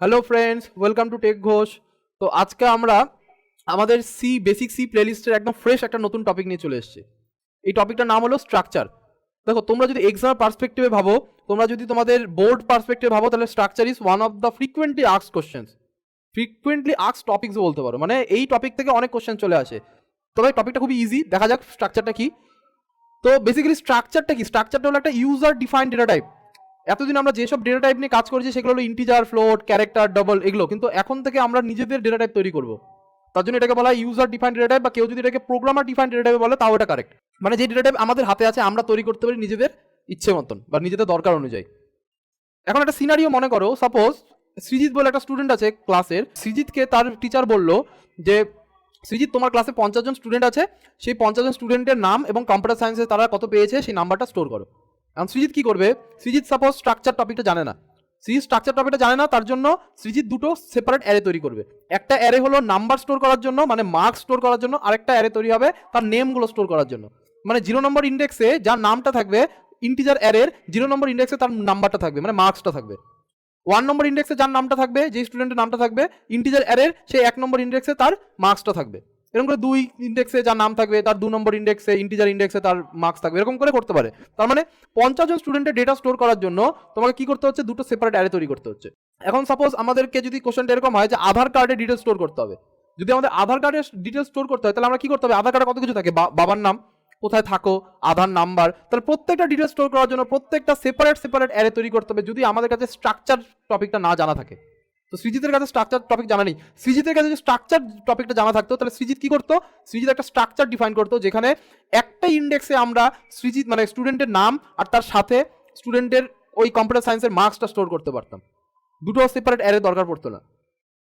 Hello friends, welcome to Tech Ghosh. তো আজকে আমরা আমাদের বেসিক সি প্লেলিস্টের একদম ফ্রেশ একটা নতুন টপিক নিয়ে চলে এসেছি। এই টপিকটার নাম হলো স্ট্রাকচার। দেখো, তোমরা যদি এক্সাম পার্সপেক্টিভে ভাবো, তোমরা যদি তোমাদের বোর্ড পার্সপেক্টিভে ভাবো, তাহলে structure is one of the frequently asked questions, frequently asked topics বলতে পারো। মানে এই টপিক থেকে অনেক কোশ্চেন চলে আসে। তবে টপিকটা খুবই ইজি, দেখা যাক স্ট্রাকচারটা কি। তো বেসিক্যালি স্ট্রাকচারটা কি? স্ট্রাকচারটা হলো একটা ইউজার ডিফাইন্ড ডেটা টাইপ। এতদিন আমরা যেসব ডেটা টাইপ নিয়ে কাজ করেছি সেগুলো হলো ইন্টিজার, ফ্লোট, ক্যারেক্টার, ডবল, এগুলো। কিন্তু এখন থেকে আমরা নিজেদের ডেটা টাইপ তৈরি করব। তার জন্য এটাকে বলা হয় ইউজার ডিফাইন্ড ডেটা টাইপ, বা কেউ যদি এটাকে প্রোগ্রামার ডিফাইন্ড ডেটা টাইপ বলে তাও এটা কারেক্ট। মানে যে ডেটা টাইপ আমাদের হাতে আছে আমরা তৈরি করতে পারি নিজেদের ইচ্ছে মতন বা নিজেদের দরকার অনুযায়ী। এখন একটা সিনারিও মনে করো, সাপোজ সৃজিত বলে একটা স্টুডেন্ট আছে ক্লাসের। সৃজিতকে তার টিচার বললো যে সৃজিত, তোমার ক্লাসে 50 জন স্টুডেন্ট আছে, সেই 50 জন স্টুডেন্টের নাম এবং কম্পিউটার সায়েন্সে তারা কত পেয়েছে সেই নাম্বারটা স্টোর করো। এখন সৃজিত কি করবে? সৃজিত সাপোজ স্ট্রাকচার টপিকটা জানে না। সৃজিত স্ট্রাকচার টপিকটা জানে না, তার জন্য সৃজিত দুটো সেপারেট অ্যারে তৈরি করবে। একটা অ্যারে হলো নাম্বার স্টোর করার জন্য, মানে মার্কস স্টোর করার জন্য, আরেকটা অ্যারে তৈরি হবে তার নেমগুলো স্টোর করার জন্য। মানে 0 নম্বর ইন্ডেক্সে যার নামটা থাকবে, ইন্টিজার অ্যারের 0 নম্বর ইন্ডেক্সে তার নাম্বারটা থাকবে, মানে মার্কসটা থাকবে। 1 নম্বর ইন্ডেক্সে যার নামটা থাকবে, যে স্টুডেন্টের নামটা থাকবে ইন্টিজার অ্যারের, সেই 1 নম্বর ইন্ডেক্সে তার মার্কসটা থাকবে। এরকম করে 2 ইন্ডেক্সে যার নাম থাকবে তার 2 নম্বর ইন্ডেক্সে, ইন্টিজার ইন্ডেক্সে তার মার্কস থাকবে। এরকম করে করতে পারে। তার মানে 50 জন স্টুডেন্টের ডেটা স্টোর করার জন্য তোমাকে কি করতে হচ্ছে? দুটো সেপারেট অ্যারে তৈরি করতে হচ্ছে। এখন সাপোজ আমাদেরকে যদি কোশ্চেনটা এরকম হয় যে আধার কার্ডের ডিটেলস স্টোর করতে হবে, যদি আমাদের আধার কার্ডের ডিটেলস স্টোর করতে হয়, তাহলে আমরা কি করতে হবে? আধার কার্ডে কত কিছু থাকে, বাবার নাম, কোথায় থাকো, আধার নাম্বার। তাহলে প্রত্যেকটা ডিটেলস স্টোর করার জন্য প্রত্যেকটা সেপারেট অ্যারে তৈরি করতে হবে, যদি আমাদের কাছে স্ট্রাকচার টপিকটা না জানা থাকে। তো সৃজিতের কাছে স্ট্রাকচার টপিক জানা নেই। সৃজিতের কাছে যদি স্ট্রাকচার টপিকটা জানা থাকতো, তাহলে সৃজিত কি করতো? সৃজিত একটা স্ট্রাকচার ডিফাইন করতো, যেখানে একটা ইন্ডেক্সে আমরা সৃজিত মানে স্টুডেন্টের নাম আর তার সাথে স্টুডেন্টের ওই কম্পিউটার সায়েন্সের মার্কসটা স্টোর করতে পারতাম। দুটো সেপারেট অ্যারে দরকার পড়তো না।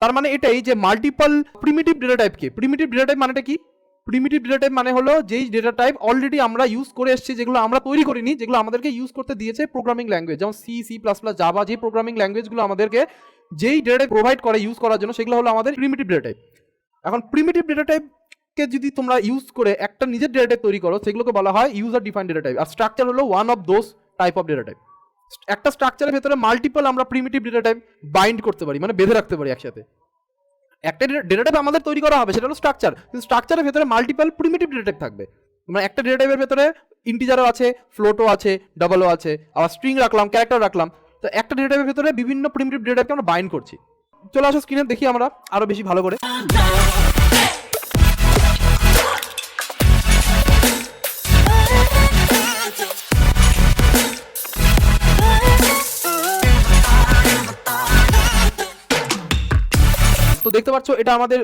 তার মানে এটাই যে মাল্টিপল প্রিমিটিভ ডেটা টাইপ কি? প্রিমিটিভ ডেটা টাইপ মানেটা কি? প্রিমিটিভ ডেটা টাইপ মানে হলো যেই ডেটা টাইপ অলরেডি আমরা ইউজ করে এসেছি, যেগুলো আমরা তৈরি করিনি, যেগুলো আমাদেরকে ইউজ করতে দিয়েছে প্রোগ্রামিং ল্যাঙ্গুয়েজ, যেমন C, C plus plus, Java, যে প্রোগ্রামিং ল্যাঙ্গুয়েজগুলো আমাদেরকে যেই ডেটা টাইপ প্রোভাইড করে ইউজ করার জন্য, সেগুলো হলো আমাদের প্রিমিটিভ ডেটা টাইপ। এখন প্রিমিটিভ ডেটা টাইপকে যদি তোমরা ইউজ করে একটা নিজের ডেটা টাইপ তৈরি করো, সেগুলোকে বলা হয় ইউজার ডিফাইন্ড ডেটা টাইপ। আর স্ট্রাকচার হলো one of those type of data type. একটা স্ট্রাকচারের ভেতরে মাল্টিপল আমরা প্রিমিটিভ ডেটা টাইপ বাইন্ড করতে পারি, মানে বেঁধে রাখতে পারি একসাথে। একটা ডেটা টাইপ আমাদের তৈরি করা হবে, সেটা হলো স্ট্রাকচার, কিন্তু স্ট্রাকচারের ভেতরে মাল্টিপল প্রিমিটিভ ডেটা টাইপ থাকবে। মানে একটা ডেটা টাইপের ভেতরে ইন্টিজারও আছে, ফ্লোটও আছে, ডাবলও আছে, আবার স্ট্রিং রাখলাম, ক্যারেক্টার রাখলাম। তো একটা ডেটা টাইপের ভেতরে বিভিন্ন প্রিমিটিভ ডেটা টাইপকে আমরা বাইন্ড করছি। চলে আসো স্ক্রিনে দেখি আমরা আরো বেশি ভালো করে। তো দেখতে পাচ্ছ এটা আমাদের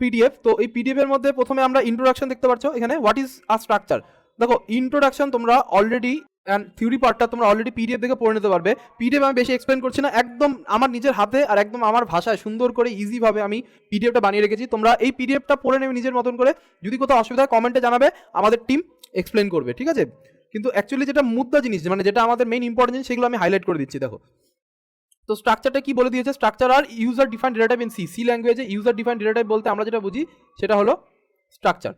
পিডিএফ। তো এই পিডিএফ এর মধ্যে প্রথমে আমরা ইন্ট্রোডাকশন দেখতে পাচ্ছ এখানে, হোয়াট ইজ আ স্ট্রাকচার। দেখো, ইন্ট্রোডাকশন তোমরা অলরেডি অ্যান্ড থিওরি পার্টটা তোমরা অলরেডি পিডিএফ দেখে পড়ে নিতে পারবে। পিডিএফ আমি বেশি এক্সপ্লেন করছি না, একদম আমার নিজের হাতে আর একদম আমার ভাষায় সুন্দর করে ইজিভাবে আমি পিডিএফটা বানিয়ে রেখেছি। তোমরা এই পিডিএফটা পড়ে নেবে নিজের মতন করে। যদি কোথাও অসুবিধা হয় কমেন্টে জানাবে, আমাদের টিম এক্সপ্লেন করবে, ঠিক আছে? কিন্তু অ্যাকচুয়ালি যেটা মুদ্রা জিনিস, মানে যেটা আমাদের মেইন ইম্পর্টেন্ট জিনিস, সেগুলো আমি হাইলাইট করে দিচ্ছি। দেখো, তো স্ট্রাকচারটা কি বলে দিয়েছে? স্ট্রাকচার আর user defined data type in C. C ল্যাঙ্গুয়েজে ইউজার ডিফাইন্ড ডেটা টাইপ বলতে আমরা যেটা বুঝি সেটা হলো স্ট্রাকচার।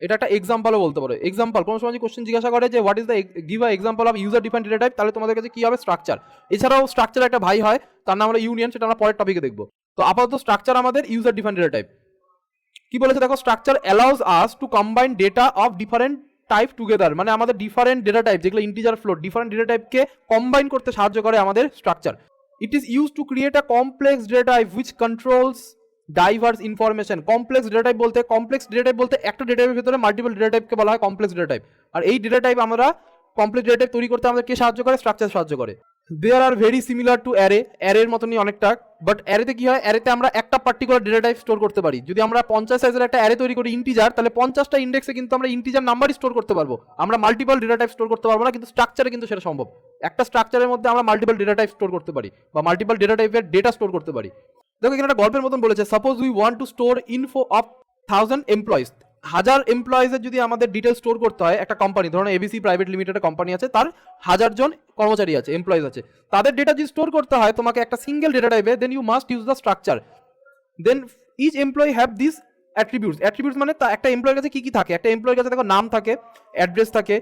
এটা একটা এক্সাম্পলও বলতে পারো। এক্সাম্পল কোনো সময় কোশ্চেন জিজ্ঞাসা করে যে what is the give a example of user defined data type, তাহলে তোমাদের কাছে কি হবে? স্ট্রাকচার। এছাড়াও স্ট্রাকচার একটা ভাই হয়, তার নাম হলো ইউনিয়ন, সেটা আমরা পরের টপিকে দেখবো। তো আপাতত স্ট্রাকচার আমাদের ইউজার ডিফাইন্ড ডেটা টাইপ। কি বলেছে দেখো, structure allows us to combine data of different type together. মানে আমাদের ডিফারেন্ট ডেটা টাইপ, যেগুলো ইন্টিজার, ফ্লোট, ডিফারেন্ট ডেটা টাইপকে কম্বাইন করতে সাহায্য করে আমাদের structure. It is used to create a complex data type which controls diverse information. Complex data type বলতে একটা ডেটা টাইপের ভিতরে মাল্টিপল ডেটা টাইপকে বলা হয় কমপ্লেক্স ডেটা টাইপ। আর এই ডেটা টাইপ আমরা কমপ্লেক্স ডেটা টাইপ তৈরি করতে আমাদের কে সাহায্য করে? স্ট্রাকচার সাহায্য করে। There are very similar to array. অ্যারের মতনই অনেকটা, বাট অ্যারেতে কি হয়? অ্যারেতে আমরা একটা পার্টিকুলার ডেটা টাইপ স্টোর করতে পারি। যদি আমরা 50 সাইজের একটা অ্যারে তৈরি করি ইন্টিজার, তাহলে 50টা ইন্ডেক্সে কিন্তু আমরা ইন্টিজার নাম্বারই স্টোর করতে পারবো। আমরা মাল্টিপল ডেটা টাইপ স্টোর করতে পারবো না, কিন্তু স্ট্রাকচারে কিন্তু সেটা সম্ভব। একটা স্ট্রাকচারের মধ্যে আমরা মাল্টিপল ডেটা টাইপ স্টোর করতে পারি, বা মাল্টিপল ডেটা টাইপের ডেটা স্টোর করতে পারি। দেখো, এখানে একটা গল্পের মতন বলেছে, suppose we want to store info of 1000 employees. 1000 এমপ্লয়িজের যদি আমাদের ডিটেল স্টোর করতে হয়, একটা কোম্পানি, ধরুন এবিসি প্রাইভেট লিমিটেড কোম্পানি আছে, তার 1000 জন কর্মচারী আছে, এমপ্লয়িজ আছে, তাদের ডেটা যদি স্টোর করতে হয় তোমাকে একটা সিঙ্গেল ডেটা টাইপে, then you must use the structure. Then each employee have this attributes. Attributes মানে একটা এমপ্লয়ের কাছে কি কি থাকে? একটা এমপ্লয়ের কাছে দেখো নাম থাকে, অ্যাড্রেস থাকে,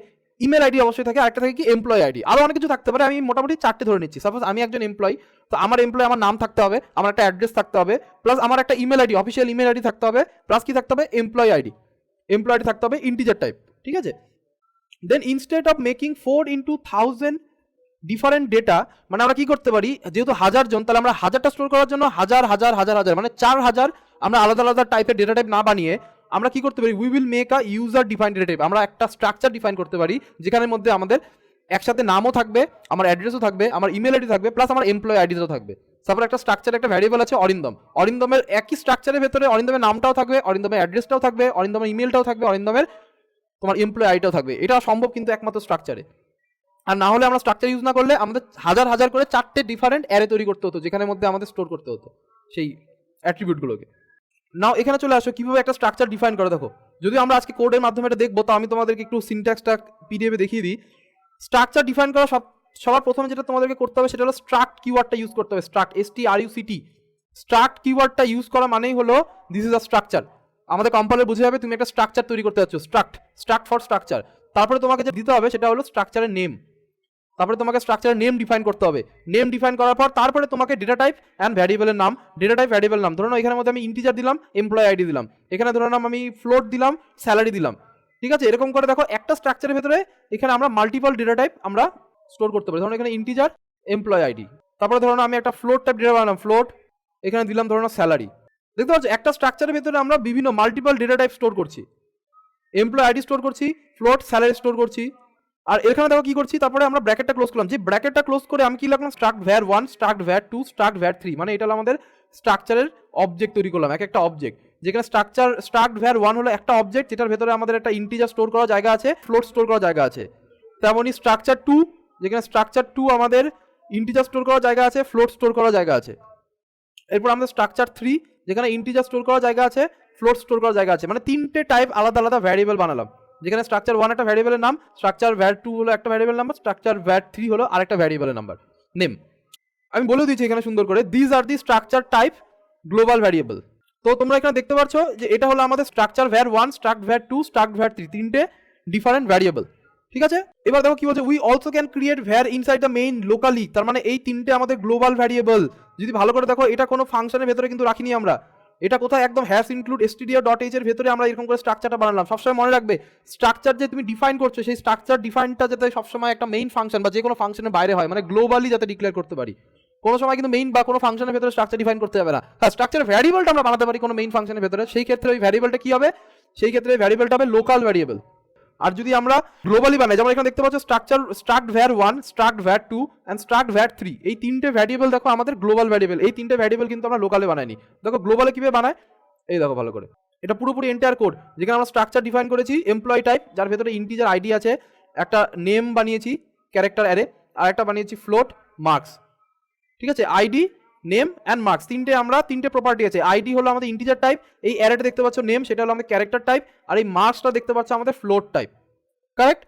ইমেল আইডি অবশ্যই থাকে, আরেকটা থাকে কি এমপ্লয় আইডি, আরো অনেক কিছু থাকতে পারে, আমি মোটামুটি 4টে ধরে নিচ্ছি। সাপোজ আমি একজন এমপ্লয়, তো আমার এমপ্লয় আমার নাম থাকতে হবে, আমার একটা অ্যাড্রেস থাকতে হবে, প্লাস আমার একটা email ID, official email ID থাকতে হবে, প্লাস কি থাকতে হবে এমপ্লয় আইডি, এমপ্লয় আইডি থাকতে হবে ইন্টিজার টাইপ, ঠিক আছে। Then instead of making 4 × 1000 different data, মানে আমরা কি করতে পারি, যেহেতু 1000 জন, তাহলে আমরা 1000টা স্টোর করার জন্য হাজার হাজার হাজার হাজার মানে 4000 আমরা আলাদা আলাদা টাইপের ডেটা টাইপ না বানিয়ে আমরা কি করতে পারি, we will make a user defined data type, আমরা একটা স্ট্রাকচার ডিফাইন করতে পারি যেখানের মধ্যে আমাদের একসাথে নামও থাকবে, আমার অ্যাড্রেসও থাকবে, আমার ইমেল আইডি থাকবে, প্লাস আমার এমপ্লয় আইডিও থাকবে। তারপর একটা স্ট্রাকচার, একটা ভ্যারিয়েবল আছে অরিন্দম, অরিন্দমের একই স্ট্রাকচারের ভেতরে অরিন্দমের নামটাও থাকবে, অরিন্দমের অ্যাড্রেসটাও থাকবে, অরিন্দমের ইমেলটাও থাকবে, অরিন্দমের তোমার এমপ্লয় আইডিটাও থাকবে। এটা সম্ভব কিন্তু একমাত্র স্ট্রাকচারে, আর না হলে আমরা স্ট্রাকচার ইউজ না করলে আমাদের হাজার হাজার করে 4টে ডিফারেন্ট অ্যারে তৈরি করতে হতো, যেখানের মধ্যে আমাদের স্টোর করতে হতো সেই অ্যাট্রিবিউটগুলোকে। নাও এখানে চলে আসো কিভাবে একটা স্ট্রাকচার ডিফাইন করে। দেখো, যদি আমরা আজকে কোডের মাধ্যমে এটা দেখবো, তো আমি তোমাদেরকে একটু সিনট্যাক্সটা পিডিএফে দেখিয়ে দিই। স্ট্রাকচার ডিফাইন করা সবার প্রথমে যেটা তোমাদেরকে করতে হবে সেটা হলো স্ট্রাক্ট কিওয়ার্ডটা ইউজ করতে হবে। স্ট্রাক্ট, STRUCT, স্ট্রাক্ট কিওয়ার্ডটা ইউজ করা মানেই হলো দিস ইজ আ স্ট্রাকচার। আমাদের কম্পাইলার বুঝে যাবে তুমি একটা স্ট্রাকচার তৈরি করতে যাচ্ছ, স্ট্রাক্ট ফর স্ট্রাকচার। তারপরে তোমাকে যে দিতে হবে সেটা হলো স্ট্রাকচারের নেম, তারপরে তোমাকে স্ট্রাকচারের নেম ডিফাইন করতে হবে। নেম ডিফাইন করার পর তারপরে তোমাকে ডেটা টাইপ অ্যান্ড ভ্যারিয়েবলের নাম, ডেটা টাইপ ভ্যারিয়েবল নাম, ধরুন এখানের মধ্যে আমি ইন্টিজার দিলাম, এমপ্লয় আইডি দিলাম, এখানে ধরুন আমি ফ্লোট দিলাম, স্যালারি দিলাম, ঠিক আছে। এরকম করে দেখো একটা স্ট্রাকচারের ভেতরে এখানে আমরা মাল্টিপল ডেটা টাইপ আমরা স্টোর করতে পারি। ধরুন এখানে ইন্টিজার, এমপ্লয় আইডি, তারপরে ধরুন আমি একটা ফ্লোট টাইপ ডেটা বানালাম, ফ্লোট, এখানে দিলাম ধরুন স্যালারি। দেখতে পাচ্ছ একটা স্ট্রাকচারের ভেতরে আমরা বিভিন্ন মাল্টিপল ডেটা টাইপ স্টোর করছি, এমপ্লয় আইডি স্টোর করছি, ফ্লোট, স্যালারি স্টোর করছি। আর এখানে দেখো কি করছি, তারপরে আমরা ব্র্যাকেটটা ক্লোজ করলাম, যে ব্র্যাকেটটা ক্লোজ করে আমি কি লিখলাম, struct var 1, struct var 2, struct var 3, মানে এটা হলো আমাদের স্ট্রাকচারের অবজেক্ট তৈরি করলাম, একটা অবজেক্ট, যেখানে স্ট্রাক্ট var 1 হলো একটা অবজেক্ট যেটার ভেতরে আমাদের একটা ইন্টিজার স্টোর করার জায়গা আছে, ফ্লোট স্টোর করার জায়গা আছে। তেমনই স্ট্রাকচার 2, যেখানে স্ট্রাকচার 2 আমাদের ইন্টিজার স্টোর করার জায়গা আছে, ফ্লোট স্টোর করার জায়গা আছে। এরপর আমাদের স্ট্রাকচার 3, যেখানে ইন্টিজার স্টোর করার জায়গা আছে, ফ্লোট স্টোর করার জায়গা আছে, মানে 3টে টাইপ আলাদা আলাদা ভ্যারিয়েবল বানালাম, যেখানে স্ট্রাকচার 1 একটা ভ্যারিয়েবলের নাম, স্ট্রাকচার var 2 হলো একটা ভ্যারিয়েবল নাম্বার, স্ট্রাকচার var 3 হলো আরেকটা ভ্যারিয়েবলের নাম্বার নেম। আমি বলে দিয়েছি এখানে সুন্দর করে, this are the structure type global variable. তো তোমরা এখানে দেখতে পাচ্ছ যে এটা হলো আমাদের structure var 1, struct var 2, struct var 3, 3টে ডিফারেন্ট ভ্যারিয়েবল, ঠিক আছে। এবার দেখো কি বলছে, we also can create var inside the main locally, তার মানে এই 3টে আমাদের গ্লোবাল ভ্যারিয়েবল। যদি ভালো করে দেখো, এটা কোনো ফাংশনের ভেতরে কিন্তু রাখিনি আমরা, এটা কোথায় একদম হ্যাশ ইনক্লুড stdio.h এর ভেতরে আমরা এরকম করে স্ট্রাকচারটা বানালাম। সবসময় মনে রাখবে, স্ট্রাকচার যে তুমি ডিফাইন করছো, সেই স্ট্রাকচার ডিফাইনটা যাতে সবসময় একটা মেইন ফাংশন বা যে কোনো ফাংশনের বাইরে হয়, মানে গ্লোবালি যাতে ডিক্লেয়ার করতে পারি। কোনো সময় কিন্তু মেইন বা কোনো ফাংশনের ভেতরে স্ট্রাকচার ডিফাইন করতে যাবে না। হ্যাঁ, স্ট্রাকচার ভ্যারিয়েবলটা আমরা বানাতে পারি কোনো মেইন ফাংশনের ভেতরে, সেই ক্ষেত্রে ওই ভ্যারিয়েবলটা কি হবে, সেই ক্ষেত্রে ভ্যারিয়েবলটা হবে লোকাল ভ্যারিয়েবল। আর যদি আমরা গ্লোবালি বানাই, যেমন এখানে দেখতে পাচ্ছ struct var 1, struct var 2 and struct var 3, এই 3টে ভ্যারিয়েবল দেখো আমাদের গ্লোবাল ভ্যারিয়েবল। এই 3টে ভ্যারিয়েবল কিন্তু আমরা লোকালে বানাইনি। দেখো গ্লোবালে কিভাবে বানায়, এই দেখো ভালো করে, এটা পুরোপুরি এন্টায়ার কোড, যেখানে আমরা স্ট্রাকচার ডিফাইন করেছি এমপ্লয় টাইপ, যার ভেতরে ইন্টিজার আইডি আছে, একটা নেম বানিয়েছি ক্যারেক্টার অ্যারে, আর একটা বানিয়েছি ফ্লোট, মার্কস, ঠিক আছে। আইডি, নেম অ্যান্ড মার্কস, তিনটে প্রপার্টি আছে। আইডি হলো আমাদের ইন্টিজার টাইপ, এই অ্যারেটা দেখতে পাচ্ছ নেম, সেটা হলো আমাদের ক্যারেক্টার টাইপ, আর এই মার্কসটা দেখতে পাচ্ছ আমাদের ফ্লোট টাইপ, কারেক্ট।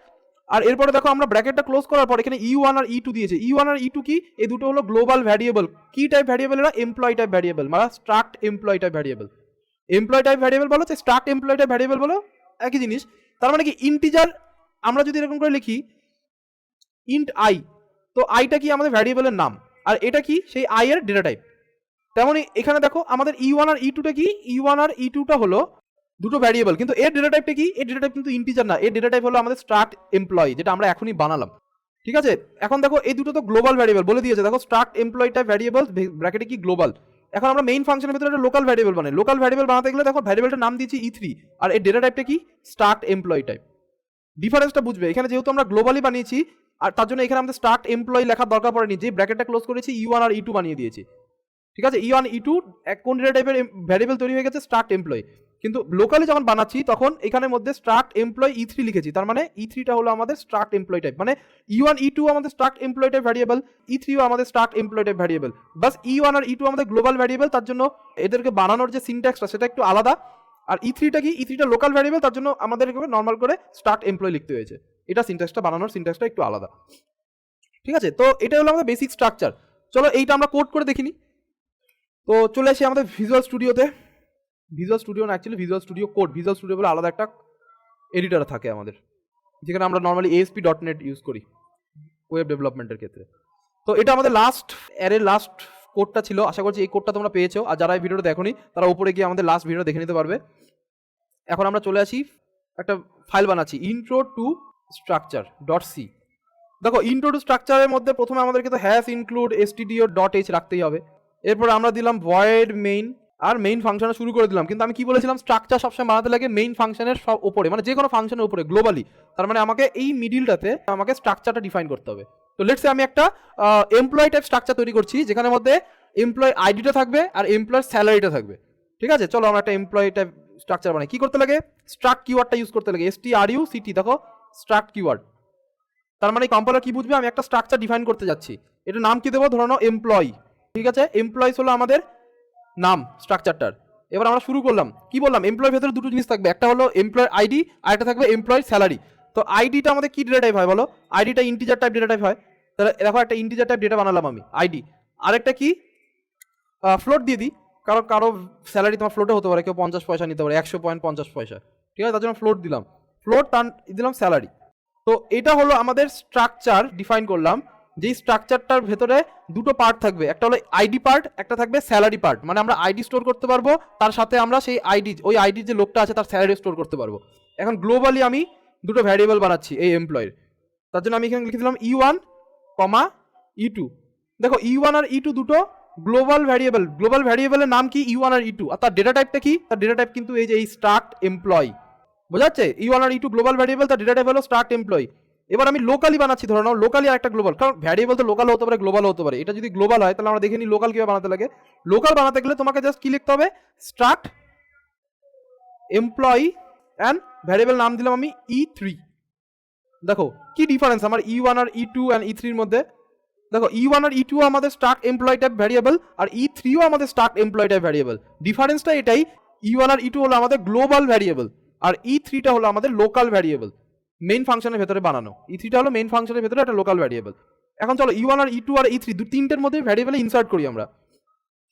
আর এরপরে দেখো আমরা ব্র্যাকেটটা ক্লোজ করার পর এখানে E1 আর E2 দিয়েছে। E1 আর E2 কি, এই দুটো হলো গ্লোবাল ভ্যারিয়েবল। কি টাইপ ভ্যারিয়েবল এরা, এমপ্লয় টাইপ ভ্যারিয়েবল, মানে struct employee type variable. Employee type variable বলো, স্ট্রাক্ট এমপ্লয় টাইপ ভ্যারিয়েবল বলো, একই জিনিস। তার মানে কি, ইন্টিজার আমরা যদি এরকম করে লিখি ইন্ট আই, তো আইটা কি আমাদের ভ্যারিয়েবলের নাম, আর এটা কি সেই আই এর ডেটা টাইপ। তেমনই এখানে দেখো আমাদের E1 আর E2টা কি, E1 আর E2টা হলো দুটো ভ্যারিয়েবল, কিন্তু এর ডেটা টাইপটা কি, এর ডেটা টাইপ কিন্তু ইন্টিজার না, এর ডেটা টাইপ হলো আমাদের স্ট্রাক্ট এমপ্লয়, যেটা আমরা এখনই বানালাম, ঠিক আছে। এখন দেখো এই দুটো তো গ্লোবাল ভ্যারিয়েবল বলে দিয়েছে, দেখো স্ট্রাক্ট এমপ্লয় টাইপ ভ্যারিয়েবল ব্র্যাকেটে কি গ্লোবাল। এখন আমরা মেইন ফাংশনের ভিতরে একটা লোকাল ভ্যারিয়েবল বানাই, লোকাল ভ্যারিয়েবল বানাতে গেলে দেখো ভ্যারিয়েবলটার নাম দিয়েছি E3, আর এর ডেটা টাইপটা কি, স্ট্রাক্ট এমপ্লয় টাইপ। ডিফারেন্সটা বুঝবে, এখানে যেহেতু আমরা গ্লোবালি বানিয়েছি, আর তার জন্য এখানে আমাদের স্ট্রাক্ট এমপ্লয় লেখার দরকার পড়েনি, যে ব্র্যাকেটটা ক্লোজ করেছি E1 আর E2 বানিয়ে দিয়েছি, ঠিক আছে। E1 E2 কোন ডেটা টাইপের ভ্যারিয়েবল তৈরি হয়ে গেছে, স্ট্রাক্ট এমপ্লয়। কিন্তু লোকালি যখন বানাচ্ছি তখন এখানের মধ্যে স্ট্রাক্ট এমপ্লয় E3 লিখেছি, তার মানে E3টা হলো আমাদের স্ট্রাক্ট এমপ্লয় টাইপ, মানে E1 E2 আমাদের স্ট্রাক্ট এমপ্লয় টাইপ ভ্যারিয়েবল, E3ও আমাদের স্ট্রাক্ট এমপ্লয় টাইপ ভ্যারিয়েবল। বাস E1 আর E2 আমাদের গ্লোবাল ভ্যারিয়েবল, তার জন্য এদেরকে বানানোর যে সিনট্যাক্সটা সেটা একটু আলাদা। আর E3টা কি, E3টা লোকাল ভ্যারিয়েবল, তার জন্য আমাদের নর্মাল করে স্ট্রাক্ট এমপ্লয় লিখতে হয়েছে। এটা সিনট্যাক্সটা বানানোর সিনট্যাক্সটা একটু আলাদা, ঠিক আছে। তো এটা হলো আমাদের বেসিক স্ট্রাকচার। চলো এইটা আমরা কোড করে দেখিনি। তো চলে আসি আমাদের ভিজুয়াল স্টুডিওতে। ভিজুয়াল স্টুডিও না, actually visual studio code, visual studio বলে আলাদা একটা এডিটর থাকে আমাদের। যেখানে আমরা নর্মালি ASP.NET ইউজ করি ওয়েব ডেভেলপমেন্টের ক্ষেত্রে। তো এটা আমাদের লাস্ট কোডটা ছিল। আশা করছি এই কোডটা তোমরা পেয়েছো, আর যারা এই ভিডিওটা দেখোনি তারা উপরে গিয়ে আমাদের লাস্ট ভিডিও দেখে নিতে পারবে। এখন আমরা চলে আসি, একটা ফাইল বানাচ্ছি intro to structure.c। দেখো ইন্ট্রো টু স্ট্রাকচারের মধ্যে প্রথমে আমাদেরকে তো হ্যাশ ইনক্লুড stdio.h রাখতেই হবে। এরপর আমরা দিলাম ভয়েড মেইন, আর মেইন ফাংশনে শুরু করে দিলাম। কিন্তু আমি কি বলেছিলাম, স্ট্রাকচার সবসময় বানাতে লাগে মেইন ফাংশনের সব উপরে, মানে যে কোনো ফাংশনের উপরে গ্লোবালি। তার মানে আমাকে এই মিডিলটাতে আমাকে স্ট্রাকচারটা ডিফাইন করতে হবে। তো লেটস সে আমি একটা এমপ্লয় টাইপ স্ট্রাকচার তৈরি করছি, যেখানে মধ্যে এমপ্লয় আইডিটা থাকবে আর এমপ্লয়ের স্যালারিটা থাকবে। ঠিক আছে, চলো আমরা একটা এমপ্লয় টাইপ স্ট্রাকচার বানাই। কি করতে লাগে, স্ট্রাক্ট কিওয়ার্ডটা ইউজ করতে লাগে, struct। দেখো স্ট্রাক্ট কিওয়ার্ড, তার মানে কম্পাইলার কি বুঝবে, আমি একটা স্ট্রাকচার ডিফাইন করতে যাচ্ছি। এটা নাম কি দেবো, ধরো এমপ্লয়। ঠিক আছে, এমপ্লয়স হলো আমাদের নাম স্ট্রাকচারটার। এবার আমরা শুরু করলাম, কি বললাম, এমপ্লয়ের ভেতরে দুটো জিনিস থাকবে, একটা হলো এমপ্লয়ের আইডি আর একটা থাকবে এমপ্লয়ের স্যালারি। তো আইডিটা আমাদের কি ডেটা টাইপ হয় বলো, আইডিটা ইন্টিজার টাইপ ডেটা টাইপ হয়। তাহলে দেখো একটা ইন্টিজার টাইপ ডেটা বানালাম আমি আইডি। আরেকটা কি, ফ্লোট দিয়ে দিই, কারো স্যালারি তোমার ফ্লোটে হতে পারে, কেউ 50 পয়সা নিতে পারে, 100.50 পয়সা। ঠিক আছে, তার জন্য ফ্লোট দিলাম, ফ্লোট দিলাম স্যালারি। তো এটা হলো আমাদের স্ট্রাকচার ডিফাইন করলাম, যেই স্ট্রাকচারটার ভেতরে দুটো পার্ট থাকবে, একটা হলো আইডি পার্ট, একটা থাকবে স্যালারি পার্ট। মানে আমরা আইডি স্টোর করতে পারবো, তার সাথে আমরা সেই ওই আইডির যে লোকটা আছে তার স্যালারি স্টোর করতে পারবো। এখন গ্লোবালি আমি দুটো ভ্যারিয়েবল বানাচ্ছি এই এমপ্লয়ের, তার জন্য আমি এখানে লিখে দিলাম E1, E2। দেখো E1 আর E2 দুটো গ্লোবাল ভ্যারিয়েবলের নাম কি, E1 আর E2। আর তার ডেটা টাইপটা কি, তার ডেটা টাইপ কিন্তু এই যে এই স্ট্রাক্ট এমপ্লয়, বোঝা যাচ্ছে। E1 আর E2 গ্লোবাল ভ্যারিয়েবল, তার ডেটা টাইপ হলো স্ট্রাক্ট এমপ্লয়। এবার আমি লোকালি বানাচ্ছি, ধরে নাও লোকালি আর একটা গ্লোবাল, কারণ ভ্যারিয়েবল তো লোকাল হতে পারে গ্লোবাল হতে পারে। এটা যদি গ্লোবাল হয় তাহলে আমরা দেখে নিই লোকাল কিভাবে বানাতে লাগে। লোকাল বানাতে গেলে তোমাকে জাস্ট কি লিখতে হবে, স্ট্রাক্ট এমপ্লয়ি অ্যান্ড ভ্যারিয়েবল নাম দিলাম আমি E3। দেখো কি ডিফারেন্স আমার E1 R E2 and E3 এর মধ্যে। দেখো E1 আর E2 আমাদের স্ট্রাক্ট এমপ্লয় টাইপ ভ্যারিয়েবল, আর E3ও আমাদের স্ট্রাক্ট এমপ্লয় টাইপ ভ্যারিয়েবল। ডিফারেন্সটা এটাই, E1 আর E2 হলো আমাদের গ্লোবাল ভ্যারিয়েবল, আর E3টা হলো আমাদের লোকাল ভ্যারিয়েবল, মেইন ফাংশনের ভেতরে বানানো। E3টা হলো মেইন ফাংশনের ভেতরে একটা লোকাল ভ্যারিয়েবল। এখন চলো E1 আর E2 আর E3 তিনটের মধ্যে ভ্যারিয়েবলে ইনসার্ট করি আমরা।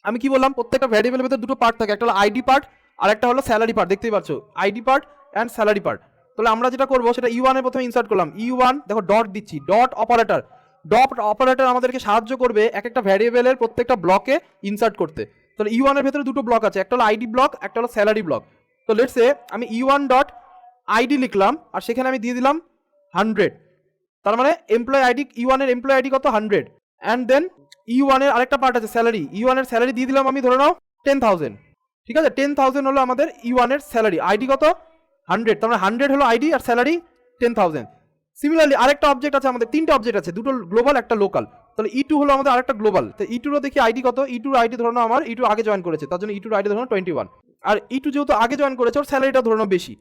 আমি কি বললাম, প্রত্যেকটা ভ্যারিয়েবলের ভেতরে দুটো পার্ট থাকে, একটা হলো আইডি পার্ট আর একটা হলো স্যালারি পার্ট। দেখতেই পাচ্ছ ID part and salary part. তাহলে আমরা যেটা করবো সেটা E1 এর প্রথমে ইনসার্ট করলাম। E1 দেখো ডট দিচ্ছি, ডট অপারেটর আমাদেরকে সাহায্য করবে এক একটা ভ্যারিয়েবলের প্রত্যেকটা ব্লকে ইনসার্ট করতে। তাহলে E1 এর ভেতরে দুটো ব্লক আছে, একটা হলো আইডি ব্লক, একটা হলো স্যালারি ব্লক। তো লেটস সে আমি E1 ডট আইডি লিখলাম, আর সেখানে আমি দিয়ে দিলাম 100। তার মানে এমপ্লয় আইডি, E1 এর এমপ্লয় আইডি কত, 100। অ্যান্ড দেন E1 এর আরেকটা পার্ট আছে স্যালারি, E1 এর স্যালারি দিয়ে দিলাম আমি ধরে নাও 10,000। ঠিক আছে, 10,000 হলো আমাদের E1 এর স্যালারি, আইডি কত 100, তার মানে 100 হলো আইডি আর স্যালারি 10,000। সিমিলারলি আরেকটা অবজেক্ট আছে আমাদের, তিনটা অবজেক্ট আছে, দুটো গ্লোবাল একটা লোকাল। তাহলে E2 হলো আমাদের আরেকটা গ্লোবাল। তো E2 দেখি আইডি কত, E2 আইডি ধরে নাও আমার E2 আগে জয়েন করেছে, তার জন্য E2 আইডি ধরে নাও 21। আর E2 যেহেতু আগে জয়েন করেছে ওর স্যালারিটা ধরে নাও বেশি,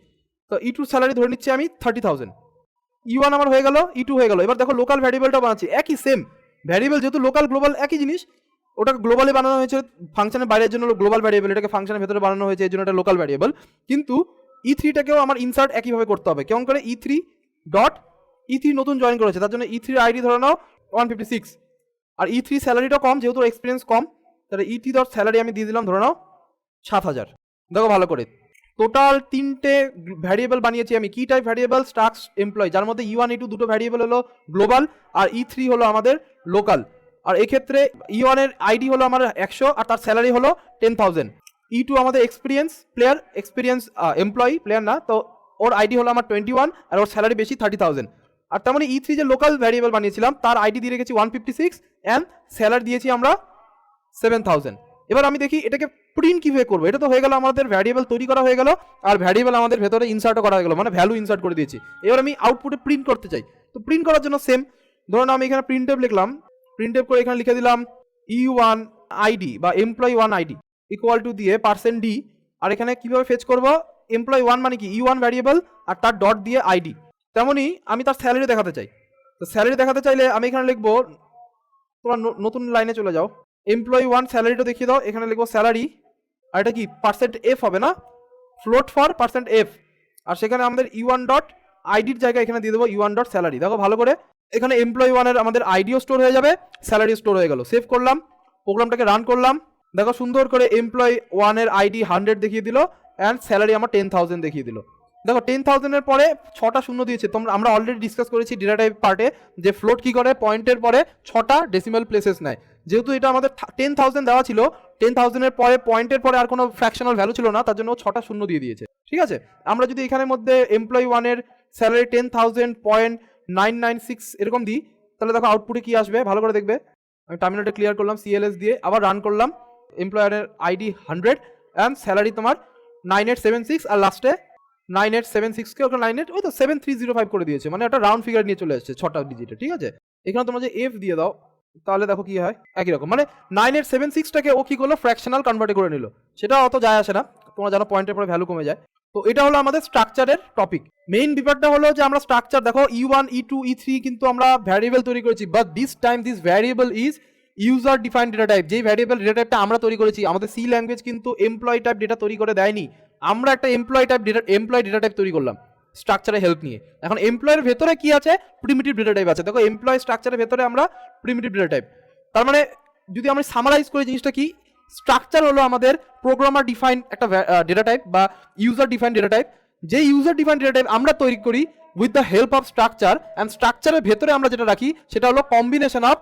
তো E2 স্যালারি ধরে নিচ্ছি আমি 30,000। E1 আমার হয়ে গেল, E2 হয়ে গেল। এবার দেখো লোকাল ভ্যারিয়েবলটা বানাচ্ছি, একই সেম ভ্যারিয়েবল, যেহেতু লোকাল গ্লোবাল একই জিনিস। ওটাকে গ্লোবালি বানানো হয়েছে ফাংশনের বাইরের জন্য গ্লোবাল ভ্যারিয়েবল, এটাকে ফাংশনের ভেতরে বানানো হয়েছে এই জন্য এটা লোকাল ভ্যারিয়েবল। কিন্তু E3টাকেও আমার ইনসার্ট একইভাবে করতে হবে। কেমন করে, E3 ডট E3 নতুন জয়েন করেছে, তার জন্য E3 আইডি ধরে নাও 156। আর E3 স্যালারিটা কম, যেহেতু এক্সপিরিয়েন্স কম, তাহলে E3 ডট স্যালারি আমি দিয়ে দিলাম ধরে নাও 7,000। দেখো ভালো করে, টোটাল তিনটে ভ্যারিয়েবল বানিয়েছি আমি। কি টাইপ ভ্যারিয়েবল, স্ট্রাক্ট এমপ্লয়, যার মধ্যে E1 E2 দুটো ভ্যারিয়েবল হলো গ্লোবাল, আর E3 হলো আমাদের লোকাল। আর এক্ষেত্রে E1 এর আইডি হলো আমার 100 আর তার স্যালারি হলো 10,000। E2 আমাদের এক্সপিরিয়েন্স এমপ্লয়ি, প্লেয়ার না, তো ওর আইডি হলো আমার 21 আর ওর স্যালারি বেশি 30,000। আর তার মানে E3 যে লোকাল ভ্যারিয়েবল বানিয়েছিলাম তার আইডি দিয়ে রেখেছি 156 অ্যান্ড স্যালারি দিয়েছি আমরা 7,000। এবার আমি দেখি এটাকে প্রিন্ট কিভাবে করবো। এটা তো হয়ে গেল আমাদের ভ্যারিয়েবল তৈরি করা হয়ে গেল, আর ভ্যারিয়েবল আমাদের ভেতরে ইনসার্টও করা হয়ে গেল, মানে ভ্যালু ইনসার্ট করে দিয়েছি। এবার আমি আউটপুটে প্রিন্ট করতে চাই, তো প্রিন্ট করার জন্য সেম, ধরুন আমি এখানে প্রিন্টএফ লিখলাম, প্রিন্টএফ করে এখানে লিখে দিলাম E1 আইডি বা এমপ্লয়ি 1 আইডি ইকুয়াল টু দিয়ে %d। আর এখানে কিভাবে ফেচ করব, এমপ্লয়ি 1 মানে কি E1 ভ্যারিয়েবল আর তার ডট দিয়ে আইডি। তেমনই আমি তার স্যালারি দেখাতে চাই, তো স্যালারি দেখাতে চাইলে আমি এখানে লিখবো, তোমরা নতুন লাইনে চলে যাও, এমপ্লয়ি 1 স্যালারিটা দেখিয়ে দাও। এখানে লিখবো স্যালারি, আর এটা কি %f হবে না, ফ্লোট ফর %f। আর সেখানে আমাদের E1 ডট আইডির জায়গায় এখানে দিয়ে দেবো E1 ডট স্যালারি। দেখো ভালো করে, এখানে এমপ্লয়ি 1 এর আমাদের আইডিও স্টোর হয়ে যাবে, স্যালারি স্টোর হয়ে গেল। সেভ করলাম, প্রোগ্রামটাকে রান করলাম, দেখো সুন্দর করে এমপ্লয়ি 1 এর আইডি 100 দেখিয়ে দিল অ্যান্ড স্যালারি আমার 10,000 দেখিয়ে দিল। দেখো 10,000 পরে 6টা শূন্য দিয়েছে। আমরা অলরেডি ডিসকাস করেছি ডেটা টাইপ পার্টে যে ফ্লোট কি করে, পয়েন্টের পরে 6টা ডেসিমাল প্লেসেস নেয়। যেহেতু এটা আমাদের 10,000 দেওয়া ছিল, 10,000 পরে পয়েন্টের পরে আর কোনো ফ্র্যাকশনাল ভ্যালু ছিল না, তার জন্য 6টা শূন্য দিয়ে দিয়েছে। ঠিক আছে, আমরা যদি এখানের মধ্যে এমপ্লয়ি 1-এর স্যালারি 10,000.996 এরকম দিই, তাহলে দেখো আউটপুটে কি আসবে ভালো করে দেখবে। আমি টার্মিনালটা ক্লিয়ার করলাম CLS দিয়ে, আবার রান করলাম। এমপ্লয়ারের আইডি 100 অ্যান্ড স্যালারি তোমার 9876, আর লাস্টে 9876কে ওকে 98 ওই তো 7305 করে দিয়েছে, মানে একটা রাউন্ড ফিগার নিয়ে চলে আসছে 6টা ডিজিটে। ঠিক আছে, এখানে তোমরা যে এফ দিয়ে দাও তাহলে দেখো কি হয়, একই রকম, মানে 9876টাকে ও কি করলো, ফ্র্যাকশনাল কনভার্টে করে নিল। সেটা অত যায় আসে না, তোমরা জানো পয়েন্টের পরে ভ্যালু কমে যায়। তো এটা হলো আমাদের স্ট্রাকচারের টপিক। মেইন ব্যাপারটা হলো যে আমরা স্ট্রাকচার দেখো E1 E2 E3 কিন্তু আমরা ভ্যারিয়েবল তৈরি করেছি, but this time this variable is user defined data type. যেই ভ্যারিয়েবল ডেটা টাইপটা আমরা তৈরি করেছি, আমাদের সি ল্যাঙ্গুয়েজ কিন্তু এমপ্লয় টাইপ ডেটা তৈরি করে দেয়নি। আমরা একটা এমপ্লয় ডেটা টাইপ তৈরি করলাম স্ট্রাকচারের হেল্প নিয়ে। এখন এমপ্লয়ের ভেতরে কি আছে, প্রিমিটিভ ডেটা টাইপ আছে। দেখো এমপ্লয় স্ট্রাকচারের ভেতরে আমরা প্রিমিটিভ ডেটা টাইপ, তার মানে যদি আমরা সামারাইজ করি জিনিসটা কি, স্ট্রাকচার হলো আমাদের প্রোগ্রামার ডিফাইন একটা ডেটা টাইপ বা ইউজার ডিফাইন ডেটা টাইপ। যে ইউজার ডিফাইন ডেটা টাইপ আমরা তৈরি করি with the help of structure, and স্ট্রাকচারের ভেতরে আমরা যেটা রাখি সেটা হলো combination of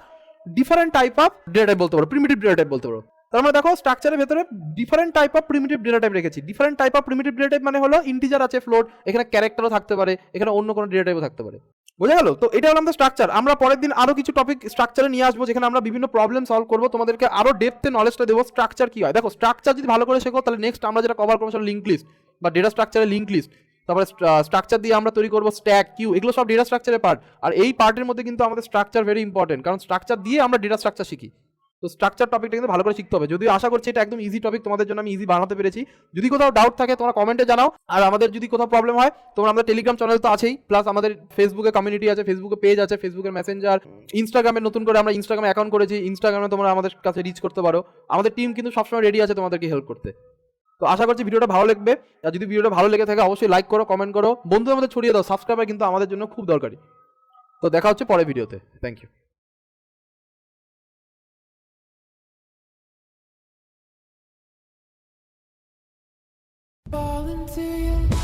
different type of data type বলতে পারো, প্রিমিটিভ ডেটা টাইপ বলতে পারো। তার মানে দেখো স্ট্রাকচারের ভেতরে different type of primitive data type রেখেছি। Different type of primitive data type মানে হলো ইন্টিজার আছে, ফ্লোট, এখানে ক্যারেক্টারও থাকতে পারে, এখানে অন্য কোনো ডেটা টাইপও থাকতে পারে। বোঝা গেল? তো এটা হলো আমাদের স্ট্রাকচার। আমরা পরের দিন আরো কিছু টপিক স্ট্রাকচারে নিয়ে আসবো, যেখানে আমরা বিভিন্ন প্রবলেম সলভ করবো, তোমাদেরকে আরো ডেপথে নলেজটা দেবো স্ট্রাকচার কি হয়। দেখো স্ট্রাকচার যদি ভালো করে শেখো, তাহলে নেক্সট আমরা যেটা কভার করবো সেটা লিঙ্ক লিস্ট বা ডেটা স্ট্রাকচারের লিঙ্ক লিস্ট। তারপরে স্ট্রাকচার দিয়ে আমরা তৈরি করবো স্ট্যাক, কিউ, এগুলো সব ডেটা স্ট্রাকচারের পার্ট। আর এই পার্টের মধ্যে কিন্তু আমাদের স্ট্রাকচার ভেরি ইম্পর্টেন্ট, কারণ স্ট্রাকচার দিয়ে আমরা ডেটা স্ট্রাকচার শিখি। তো স্ট্রাকচার টপিকটা কিন্তু ভালো করে শিখতে হবে। যদিও আশা করছি এটা একদম ইজি টপিক, তোমাদের জন্য আমি ইজি বানাতে পেরেছি। যদি কোথাও ডাউট থাকে তোমরা কমেন্টে জানাও, আর আমাদের যদি কোথাও প্রবলেম হয় তোমরা আমাদের টেলিগ্রাম চ্যানেল তো আছেই, প্লাস আমাদের ফেসবুকে কমিউনিটি আছে, ফেসবুকে পেজ আছে, ফেসবুকের মেসেঞ্জার, ইনস্টাগ্রামে নতুন করে আমরা ইনস্টাগ্রামে অ্যাকাউন্ট করেছি, ইনস্টাগ্রামে তোমরা আমাদের কাছে রিচ করতে পারো। আমাদের টিম কিন্তু সবসময় রেডি আছে তোমাদেরকে হেল্প করতে। তো আশা করছি ভিডিওটা ভালো লাগবে, আর যদি ভিডিওটা ভালো লেগে থাকে অবশ্যই লাইক করো, কমেন্ট করো, বন্ধুদের মধ্যে ছড়িয়ে দাও। সাবস্ক্রাইবার কিন্তু আমাদের জন্য খুব দরকারি। তো দেখা হচ্ছে পরের ভিডিওতে। Thank you. Falling to you.